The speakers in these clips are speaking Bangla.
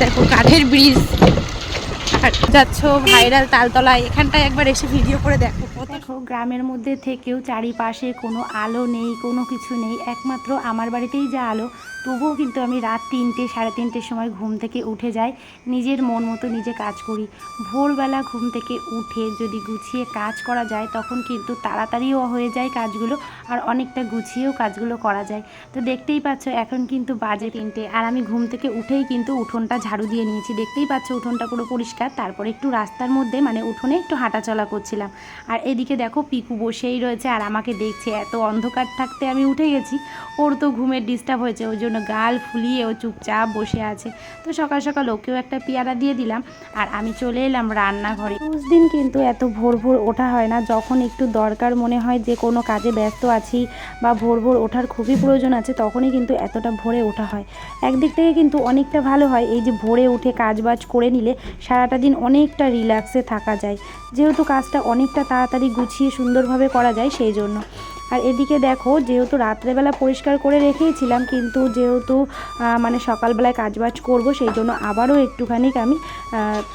দেখো কাঠের ব্রিজ, আর যাচ্ছ ভাইরাল তালতলায়, এখানটায় একবার এসে ভিডিও করে দেখো। দেখো গ্রামের মধ্যে থেকেও চারিপাশে কোনো আলো নেই, কোনো কিছু নেই, একমাত্র আমার বাড়িতেই যা আলো। তবুও কিন্তু আমি রাত 3টে 3:30-র সময় ঘুম থেকে উঠে যাই, নিজের মন মতো নিজে কাজ করি। ভোরবেলা ঘুম থেকে উঠে যদি গুছিয়ে কাজ করা যায় তখন কিন্তু তাড়াতাড়িও হয়ে যায় কাজগুলো, আর অনেকটা গুছিয়েও কাজগুলো করা যায়। তো দেখতেই পাচ্ছ এখন কিন্তু বাজে 3টে, আর আমি ঘুম থেকে উঠেই কিন্তু উঠোনটা ঝাড়ু দিয়ে নিয়েছি। দেখতেই পাচ্ছ উঠোনটা পুরো পরিষ্কার। তারপরে একটু রাস্তার মধ্যে মানে উঠোনে একটু হাঁটাচলা করছিলাম, আর এদিকে দেখো পিকু বসেই রয়েছে আর আমাকে দেখছে। এত অন্ধকার থাকতে আমি উঠে গেছি, ওর তো ঘুমের ডিস্টার্ব হয়েছে, ওই জন্য গাল ফুলিয়ে ও চুপচাপ বসে আছে। তো সকাল সকাল ওকেও একটা পেয়ারা দিয়ে দিলাম, আর আমি চলে এলাম রান্নাঘরে। রোজ দিন কিন্তু এত ভোর ভোর ওঠা হয় না, যখন একটু দরকার মনে হয় যে কোনো কাজে ব্যস্ত আছি বা ভোর ভোর ওঠার খুবই প্রয়োজন আছে, তখনই কিন্তু এতটা ভোরে ওঠা হয়। একদিক থেকে কিন্তু অনেকটা ভালো হয়, এই যে ভোরে উঠে কাজবাজ করে নিলে সারাটা দিন অনেকটা রিল্যাক্সে থাকা যায়, যেহেতু কাজটা অনেকটা তাড়াতাড়ি গুছিয়ে সুন্দরভাবে করা যায় সেই জন্য। আর এদিকে দেখো যেহেতু রাত্রেবেলা পরিষ্কার করে রেখেইছিলাম, কিন্তু যেহেতু মানে সকালবেলায় কাজবাজ করব সেই জন্য আবারও একটুখানি আমি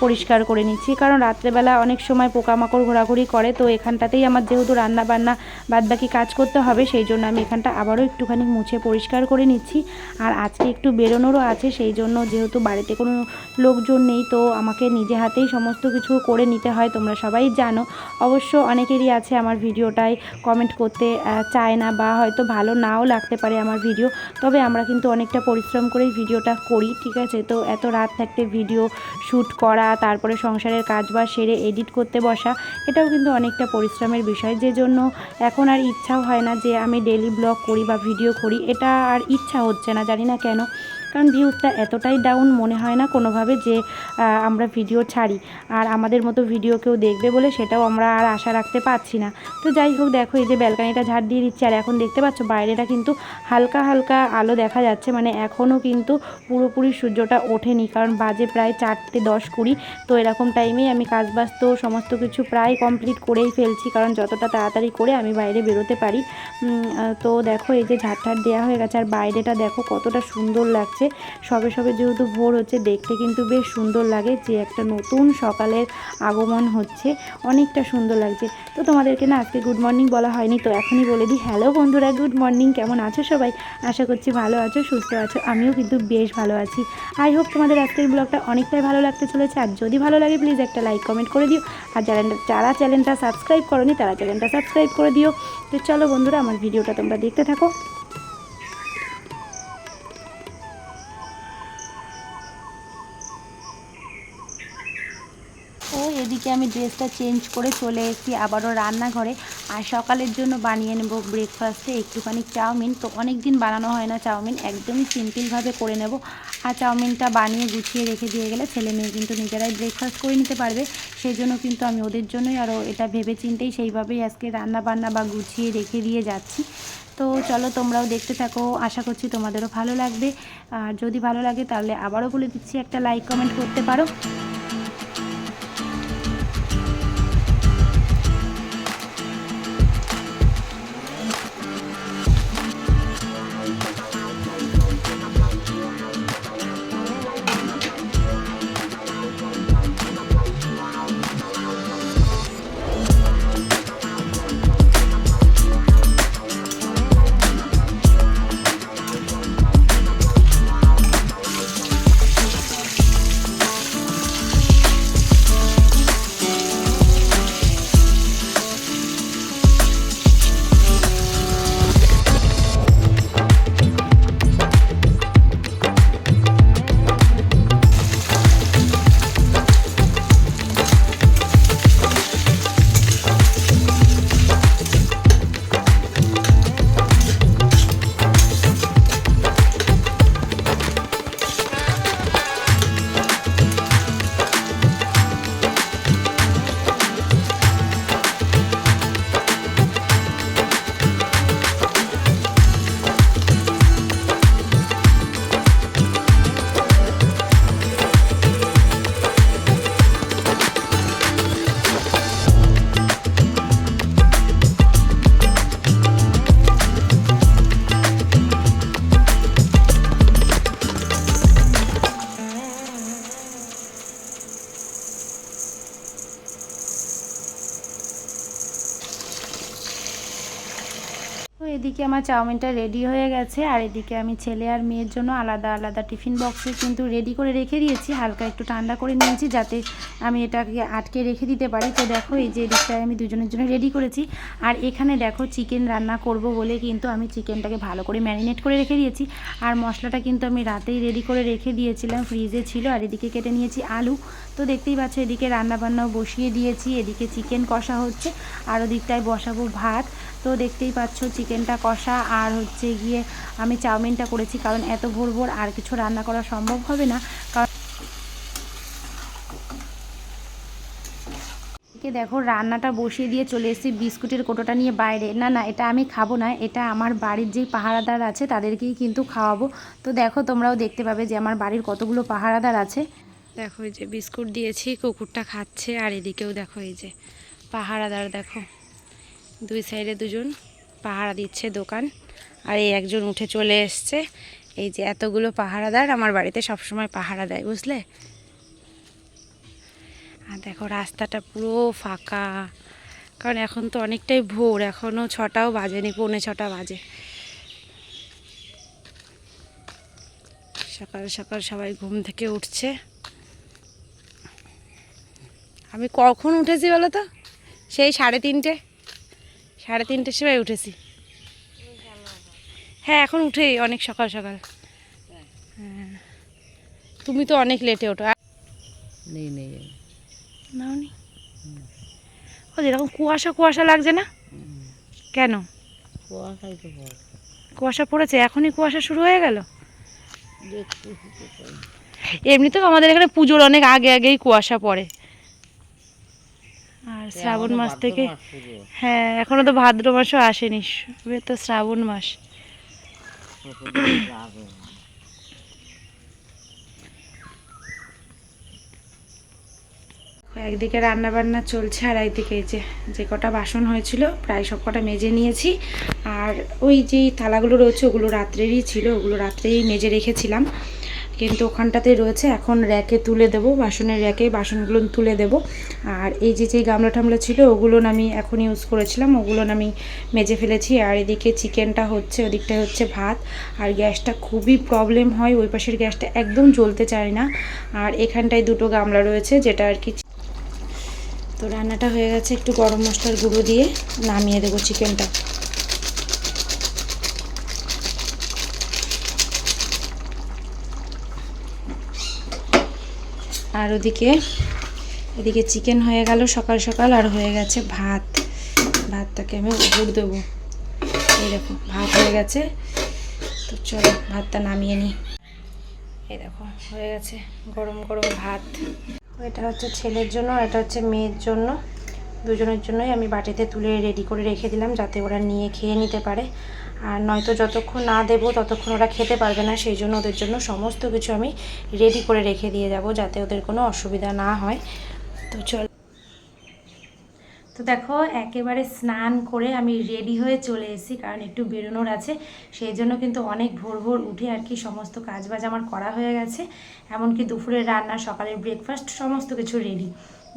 পরিষ্কার করে নিচ্ছি, কারণ রাত্রেবেলা অনেক সময় পোকামাকড় ঘোরাঘুরি করে। তো এখানটাতেই আমার যেহেতু রান্না বান্না বাদবাকি কাজ করতে হবে সেই জন্য আমি এখানটা আবারও একটুখানি মুছে পরিষ্কার করে নিচ্ছি। আর আজকে একটু বেরোনোরও আছে, সেই জন্য যেহেতু বাড়িতে কোনো লোকজন নেই তো আমাকে নিজে হাতেই সমস্ত কিছু করে নিতে হয়, তোমরা সবাই জানো। অবশ্য অনেকেরই আছে আমার ভিডিওটায় কমেন্ট করতে চায় না, বা হয়তো ভালো নাও লাগতে পারে আমার ভিডিও, তবে আমরা কিন্তু অনেকটা পরিশ্রম করেই ভিডিওটা করি, ঠিক আছে। তো এত রাত থাকতে ভিডিও শ্যুট করা, তারপরে সংসারের কাজ বা সেরে এডিট করতে বসা, এটাও কিন্তু অনেকটা পরিশ্রমের বিষয়, যে জন্য এখন আর ইচ্ছাও হয় না যে আমি ডেলি ব্লগ করি বা ভিডিও করি, এটা আর ইচ্ছা হচ্ছে না, জানি না কেন। কারণ ভিউজটা এতটাই ডাউন, মনে হয় না কোনোভাবে যে আমরা ভিডিও ছাড়ি আর আমাদের মতো ভিডিও কেউ দেখবে বলে, সেটাও আমরা আর আশা রাখতে পারছি না। তো যাই হোক, দেখো এই যে ব্যালকানিটা ঝাড় দিয়ে দিচ্ছি, আর এখন দেখতে পাচ্ছ বাইরেটা কিন্তু হালকা হালকা আলো দেখা যাচ্ছে, মানে এখনও কিন্তু পুরোপুরি সূর্যটা ওঠেনি, কারণ বাজে প্রায় 4:10-20। তো এরকম টাইমেই আমি কাজবাজ তো সমস্ত কিছু প্রায় কমপ্লিট করেই ফেলছি, কারণ যতটা তাড়াতাড়ি করে আমি বাইরে বেরোতে পারি। তো দেখো এই যে ঝাড় দেওয়া হয়ে গেছে, আর বাইরেটা দেখো কতটা সুন্দর লাগছে। সবে সবে যেহেতু ভোর হচ্ছে, দেখতে কিন্তু বেশ সুন্দর লাগে, যে একটা নতুন সকালের আগমন হচ্ছে, অনেকটা সুন্দর লাগছে। তো তোমাদেরকে না আজকে গুড মর্নিং বলা হয়নি, তো এখনই বলে দিই, হ্যালো বন্ধুরা, গুড মর্নিং। কেমন আছো সবাই? আশা করছি ভালো আছো, সুস্থ আছো। আমিও কিন্তু বেশ ভালো আছি। আই হোপ তোমাদের আজকের ব্লগটা অনেকটাই ভালো লাগতে চলেছে, আর যদি ভালো লাগে প্লিজ একটা লাইক কমেন্ট করে দিও, আর যারা চ্যানেলটা সাবস্ক্রাইব করোনি তারা চ্যানেলটা সাবস্ক্রাইব করে দিও। তো চলো বন্ধুরা, আমার ভিডিওটা তোমরা দেখতে থাকো। তো এদিকে আমি ড্রেসটা চেঞ্জ করে চলে এসেছি আবারও রান্নাঘরে, আর সকালের জন্য বানিয়ে নেব ব্রেকফাস্টে একটুখানি চাউমিন। তো অনেক দিন বানানো হয় না চাউমিন, একদমই সিম্পলভাবে করে নেব। আর চাউমিনটা বানিয়ে গুছিয়ে রেখে দিয়ে গেলে ছেলে মেয়ে কিন্তু নিজেরাই ব্রেকফাস্ট করে নিতে পারবে, সেই জন্য কিন্তু আমি ওদের জন্যই আরও এটা ভেবে চিন্তেই সেইভাবেই আজকে রান্না বান্না বা গুছিয়ে রেখে দিয়ে যাচ্ছি। তো চলো তোমরাও দেখতে থাকো, আশা করছি তোমাদেরও ভালো লাগবে। আর যদি ভালো লাগে তাহলে আবারও বলে দিচ্ছি, একটা লাইক কমেন্ট করতে পারো। এদিকে আমার চাউমিনটা রেডি হয়ে গেছে, আর এদিকে আমি ছেলে আর মেয়ের জন্য আলাদা আলাদা টিফিন বক্সে কিন্তু রেডি করে রেখে দিয়েছি। হালকা একটু ঠান্ডা করে নিয়েছি যাতে আমি এটাকে আটকে রেখে দিতে পারি। তো দেখো এই যে এদিকটায় আমি দুজনের জন্য রেডি করেছি। আর এখানে দেখো চিকেন রান্না করব বলে কিন্তু আমি চিকেনটাকে ভালো করে ম্যারিনেট করে রেখে দিয়েছি। আর মশলাটা কিন্তু আমি রাতেই রেডি করে রেখে দিয়েছিলাম, ফ্রিজে ছিল। আর এদিকে কেটে নিয়েছি আলু। তো দেখতেই পাচ্ছ এদিকে রান্নাবান্নাও বসিয়ে দিয়েছি, এদিকে চিকেন কষা হচ্ছে আর ওদিকটায় বসাবো ভাত। তো দেখতেই পাচ্ছ চিকেনটা কষা আর হচ্ছে গিয়ে আমি চাউমিনটা করেছি, কারণ এত ভোর ভোর আর কিছু রান্না করা সম্ভব হবে না। কারণ দেখো রান্নাটা বসিয়ে দিয়ে চলে এসেছি বিস্কুটের কোটোটা নিয়ে বাইরে। না না, এটা আমি খাবো না, এটা আমার বাড়ির যেই পাহারাদার আছে তাদেরকেই কিন্তু খাওয়াবো। তো দেখো তোমরাও দেখতে পাবে যে আমার বাড়ির কতগুলো পাহারাদার আছে। দেখো এই যে বিস্কুট দিয়েছি, কুকুরটা খাচ্ছে। আর এদিকেও দেখো এই যে পাহারাদার, দেখো দুই সাইডে দুজন পাহারা দিচ্ছে দোকান। আর এই একজন উঠে চলে এসছে। এই যে এতগুলো পাহারাদার আমার বাড়িতে সবসময় পাহারা দেয়, বুঝলে। আর দেখো রাস্তাটা পুরো ফাঁকা, কারণ এখন তো অনেকটাই ভোর, এখনও 6টাও বাজেনি, 6:45 বাজে। সকাল সকাল সবাই ঘুম থেকে উঠছে। আমি কখন উঠেছি বলো তো? সেই 3:30 সময় উঠেছি। হ্যাঁ এখন উঠেই অনেক সকাল সকাল। হ্যাঁ তুমি তো অনেক লেটে ওঠো। নাওনি? ও যেরকম কুয়াশা কুয়াশা লাগছে না কেন? কুয়াশা পড়েছে, এখনই কুয়াশা শুরু হয়ে গেল। এমনিতেও আমাদের এখানে পুজোর অনেক আগে আগেই কুয়াশা পড়ে। আর শ্রাবণ মাস থেকে, হ্যাঁ এখনো তো ভাদ্র মাসও আসেনি, তো শ্রাবণ মাস। একদিকে রান্না বান্না চলছে আর একদিকে এই যে কটা বাসন হয়েছিল প্রায় সব কটা মেজে নিয়েছি। আর ওই যে থালাগুলো রয়েছে ওগুলো রাত্রেরই ছিল, ওগুলো রাত্রেই মেজে রেখেছিলাম, কিন্তু ওখানটাতেই রয়েছে। এখন র্যাকে তুলে দেবো, বাসনের র্যাকে বাসনগুলো তুলে দেবো। আর এই যে গামলা টামলা ছিল ওগুলো আমি এখন ইউজ করেছিলাম, ওগুলো আমি মেজে ফেলেছি। আর এদিকে চিকেনটা হচ্ছে, ওদিকটায় হচ্ছে ভাত। আর গ্যাসটা খুবই প্রবলেম হয়, ওই পাশের গ্যাসটা একদম জ্বলতে চায় না। আর এখানটায় দুটো গামলা রয়েছে যেটা আর কি। তো রান্নাটা হয়ে গেছে, একটু গরম মশলার গুঁড়ো দিয়ে নামিয়ে দেবো চিকেনটা। আর এদিকে চিকেন হয়ে গেল সকাল সকাল, আর হয়ে গেছে ভাতটাকে আমি উপর দেবো। এই দেখো ভাত হয়ে গেছে। তো চলো ভাতটা নামিয়ে নিই। এই দেখো হয়ে গেছে গরম গরম ভাত। এটা হচ্ছে ছেলের জন্য, এটা হচ্ছে মেয়ের জন্য, দুজনের জন্যই আমি বাটিতে তুলে রেডি করে রেখে দিলাম যাতে ওরা নিয়ে খেয়ে নিতে পারে। আর নয়তো যতক্ষণ না দেবো ততক্ষণ ওরা খেতে পারবে না, সেই জন্য ওদের জন্য সমস্ত কিছু আমি রেডি করে রেখে দিয়ে যাব যাতে ওদের কোনো অসুবিধা না হয়। তো চল, তো দেখো একেবারে স্নান করে আমি রেডি হয়ে চলে এসেছি, কারণ একটু বেরোনোর আছে, সেই জন্য কিন্তু অনেক ভোর ভোর উঠে আর কি সমস্ত কাজবাজ আমার করা হয়ে গেছে। এমনকি দুপুরের রান্না, সকালের ব্রেকফাস্ট সমস্ত কিছু রেডি।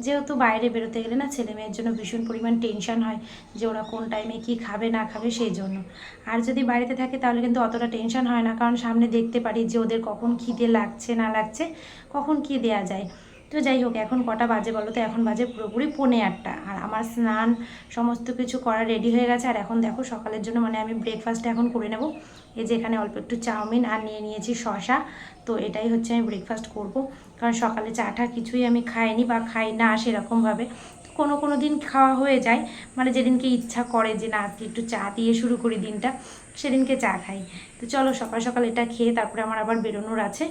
যেহেতু বাইরে বেরোতে গেলে না ছেলে মেয়ের জন্য ভীষণ পরিমাণ টেনশন হয় যে ওরা কোন টাইমে কি খাবে না খাবে, সেই জন্য। আর যদি বাড়িতে থাকে তাহলে কিন্তু অতটা টেনশন হয় না, কারণ সামনে দেখতে পারি যে ওদের কখন খিদে লাগছে না লাগছে, কখন কি দেয়া যায়। তো যাই হোক, এখন কটা বাজে বলো তো? এখন বাজে পুরোপুরি 8:45। আর আমার স্নান সমস্ত কিছু করা রেডি হয়ে গেছে। আর এখন দেখো সকালের জন্য মানে আমি ব্রেকফাস্টটা এখন করে নেব। এই যে এখানে অল্প একটু চাউমিন আর নিয়ে নিয়েছি শসা। তো এটাই হচ্ছে আমি ব্রেকফাস্ট করব, কারণ সকালে চাটা কিছুই আমি খাইনি বা খাই না সেরকমভাবে। কোনো দিন খাওয়া হয়ে যায়, মানে যেদিনকে ইচ্ছা করে যে না আজকে একটু চা দিয়ে শুরু করি দিনটা, সেদিনকে চা খাই। তো চলো সকাল সকাল এটা খেয়ে তারপরে আমার আবার বেরোনোর আছে।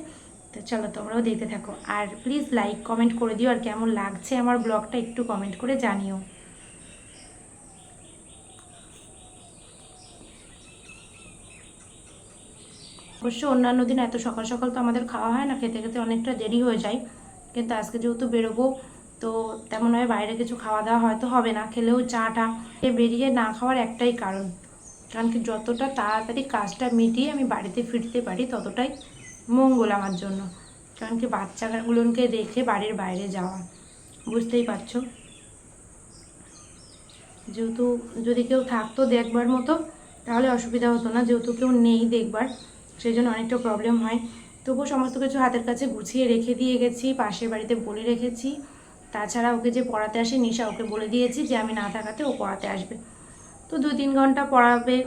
তো চলো তোমরাও দেখতে থাকো, আর প্লিজ লাইক কমেন্ট করে দিও, আর কেমন লাগছে আমার ব্লগটা একটু কমেন্ট করে জানিও। অবশ্য অন্যান্য দিন এত সকাল সকাল তো আমাদের খাওয়া হয় না, খেতে খেতে অনেকটা দেরি হয়ে যায়, কিন্তু আজকে যেহেতু বেরোবো তো তেমনভাবে বাইরে কিছু খাওয়া দাওয়া হয়তো হবে না, খেলেও চাটা বেরিয়ে না খাওয়ার একটাই কারণ কি যতটা তাড়াতাড়ি কাজটা মিটিয়ে আমি বাড়িতে ফিরতে পারি ততটাই মঙ্গল আমার জন্য। কারণ কি বাচ্চাগুলোকে রেখে বাড়ির বাইরে যাওয়া, বুঝতেই পারছো। যেহেতু যদি কেউ থাকতো দেখবার মতো তাহলে অসুবিধা হতো না, যেহেতু কেউ নেই দেখবার, সেই জন্য অনেকটা প্রবলেম হয়। তবুও সমস্ত কিছু হাতের কাছে গুছিয়ে রেখে দিয়ে গেছি, পাশের বাড়িতে বলে রেখেছি। তাছাড়া ওকে যে পড়াতে আসে নিশা, ওকে বলে দিয়েছি যে আমি না থাকাতে ও পড়াতে আসবে। তো 2-3 ঘন্টা পড়াবে,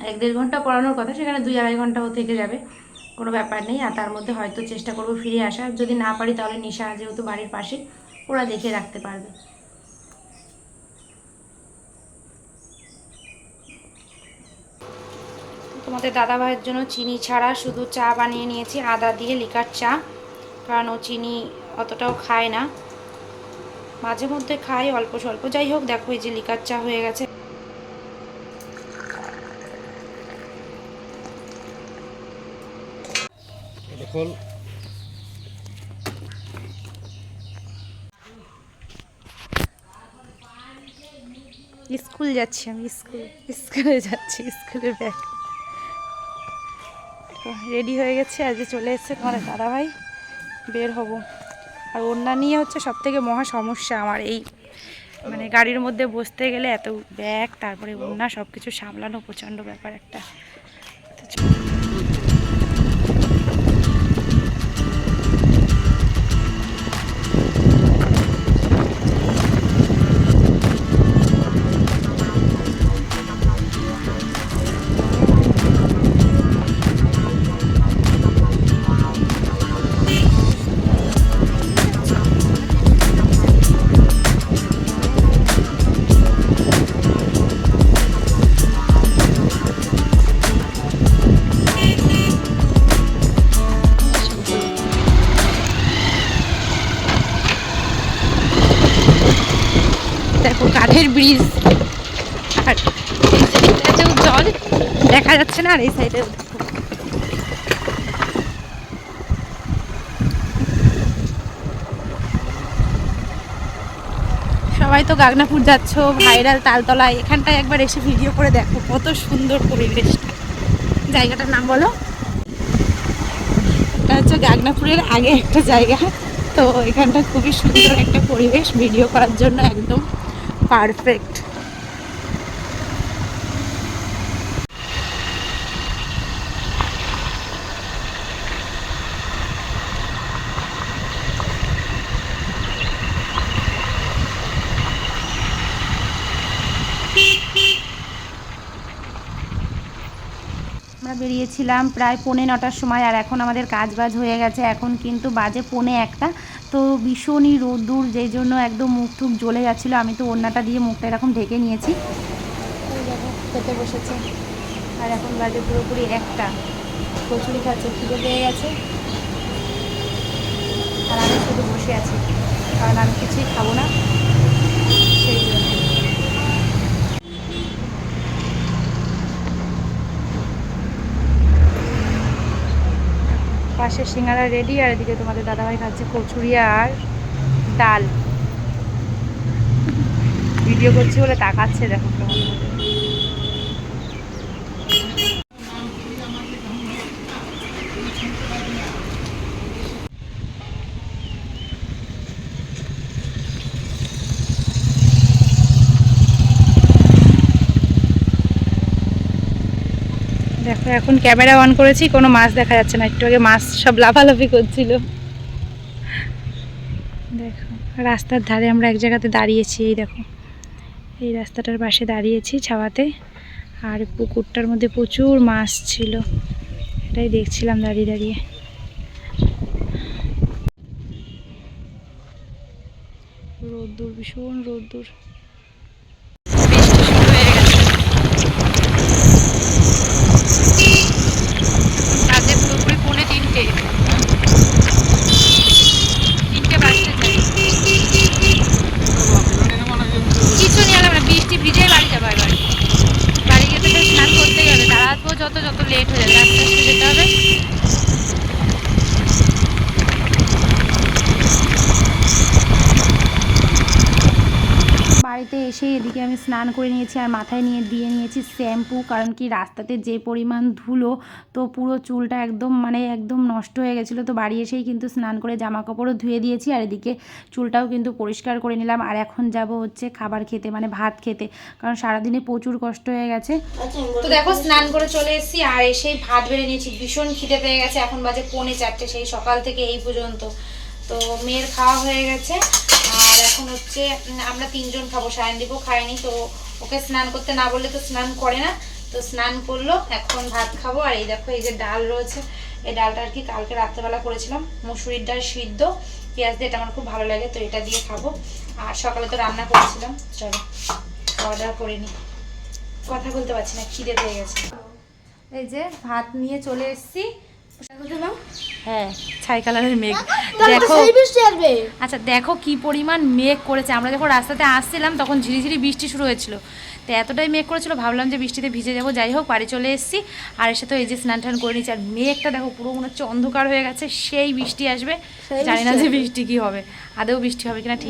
1-1.5 ঘন্টা পড়ানোর কথা, সেখানে 2-2.5 ঘন্টা ও থেকে যাবে, কোনো ব্যাপার নেই। আর তার মধ্যে হয়তো চেষ্টা করবো ফিরে আসার, যদি না পারি তাহলে নিশা যেহেতু বাড়ির পাশে, ওরা দেখে রাখতে পারবে। তোমাদের দাদাভাইয়ের জন্য চিনি ছাড়া শুধু চা বানিয়ে নিয়েছি, আদা দিয়ে লিকার চা, কারণ ও চিনি অতটাও খায় না, মাঝে মধ্যে খায় অল্প স্বল্প। যাই হোক, দেখো এই যে লিকার চা হয়ে গেছে। স্কুল যাচ্ছি আমি, স্কুলে যাচ্ছি, স্কুলের ব্যাগ রেডি হয়ে গেছে। আজকে চলে এসেছে তোমাদের দাদাভাই, বের হব। আর ওড়না নিয়ে হচ্ছে সব থেকে মহা সমস্যা আমার, এই মানে গাড়ির মধ্যে বসতে গেলে এত ব্যাগ, তারপরে ওড়না, সব কিছু সামলানো প্রচণ্ড ব্যাপার একটা। দেখো কাঠের ব্রিজ, আর এই সাইডটাতেও জল দেখা যাচ্ছে না, আর এই সাইডেও দেখো। সবাই তো গাগনাপুর যাচ্ছ, ভাইরাল তালতলায়, এখানটায় একবার এসে ভিডিও করে দেখো, কত সুন্দর পরিবেশটা। জায়গাটার নাম বলো? এটা হচ্ছে গাগনাপুরের আগে একটা জায়গা, তো এখানটা খুবই সুন্দর একটা পরিবেশ, ভিডিও করার জন্য একদম পারফেক্ট। আমরা বেরিয়েছিলাম প্রায় 9:45-র সময়, আর এখন আমাদের কাজ বাজ হয়ে গেছে, এখন কিন্তু বাজে 1:45। তো ভীষণই রোদ্দুর, যেই জন্য একদম মুখ টুক জ্বলে যাচ্ছিলো। আমি তো ওড়নাটা দিয়ে মুখটা এরকম ঢেকে নিয়েছি। খেতে বসেছে, আর এখন বাজে পুরোপুরি 1টা। কচুরি খাচ্ছে, খিদে পেয়ে গেছে, আর আমি শুধু বসে আছি, কারণ আমি কিছুই খাবো না, সেই জন্য। পাশে সিঙ্গারা রেডি, আর এদিকে তোমাদের দাদাভাই খাচ্ছে কচুরি আর ডাল। ভিডিও করছি বলে তাকাচ্ছে, দেখো। দেখো এখন ক্যামেরা অন করেছি, কোনো মাছ দেখা যাচ্ছে না, একটু আগে মাছ সব লাফালাফি করছিল। দেখো রাস্তার ধারে আমরা এক জায়গাতে দাঁড়িয়েছি, এই দেখো এই রাস্তাটার পাশে দাঁড়িয়েছি ছাওয়াতে, আর পুকুরটার মধ্যে প্রচুর মাছ ছিল, এটাই দেখছিলাম দাঁড়িয়ে দাঁড়িয়ে। রোদ্দুর, ভীষণ রোদ্দুর। বাজে পুরোপুরি 2:45, 3টে বাজতে চাই। কিছু নিয়ে এলাম না, বৃষ্টি ভিজেই বাড়ি যাবো। এবার বাড়ি গিয়ে তো স্নান করতেই হবে, তাড়াতাড়ি যত লেট হয়ে যাবে, আস্তে আস্তে যেতে হবে। এসে এদিকে আমি স্নান করে নিয়েছি আর মাথায় দিয়ে নিয়েছি শ্যাম্পু, কারণ কি রাস্তাতে যে পরিমাণ ধুলো, তো পুরো চুলটা একদম নষ্ট হয়ে গেছিলো। তো বাড়ি এসেই কিন্তু স্নান করে জামা কাপড়ও ধুয়ে দিয়েছি আর এদিকে চুলটাও কিন্তু পরিষ্কার করে নিলাম। আর এখন যাব হচ্ছে খাবার খেতে, মানে ভাত খেতে, কারণ সারাদিনে প্রচুর কষ্ট হয়ে গেছে। তো দেখো স্নান করে চলে এসেছি আর এসেই ভাত বেড়ে নিয়েছি, ভীষণ খিদে পেয়ে গেছে। এখন বাজে 3:45, সেই সকাল থেকে এই পর্যন্ত। তো মেয়ের খাওয়া হয়ে গেছে আর এখন হচ্ছে আমরা 3জন খাবো, সায়নদীপও খায়নি, তো ওকে স্নান করতে না বললে তো স্নান করে না, তো স্নান করলো। এখন ভাত খাবো। আর এই দেখো এই যে ডাল রয়েছে, এই ডালটা আর কি কালকে রাত্রেবেলা করেছিলাম, মুসুরির ডাল সিদ্ধ পেঁয়াজ দিয়ে, এটা আমার খুব ভালো লাগে, তো এটা দিয়ে খাবো। আর সকালে তো রান্না করেছিলাম, চলো খাওয়া দাওয়া করে নি। কথা বলতে পারছি না, খিদে পেয়ে গেছে। এই যে ভাত নিয়ে চলে এসেছি। হ্যাঁ, ছাই কালারের মেঘ দেখো। আচ্ছা দেখো কি পরিমাণ মেঘ করেছে। আমরা যখন রাস্তাতে আসছিলাম তখন ঝিরিঝিরি বৃষ্টি শুরু হয়েছিল, তো এতটাই মেঘ করেছিল ভাবলাম যে বৃষ্টিতে ভিজে যাবো। যাই হোক বাড়ি চলে এসেছি আর এসে তো এই যে স্নান টান করে নিচ্ছি। আর মেঘটা দেখো পুরো মনে হচ্ছে অন্ধকার হয়ে গেছে, সেই বৃষ্টি আসবে, জানি না যে বৃষ্টি কি হবে, আদৌ বৃষ্টি হবে কিনা ঠিক।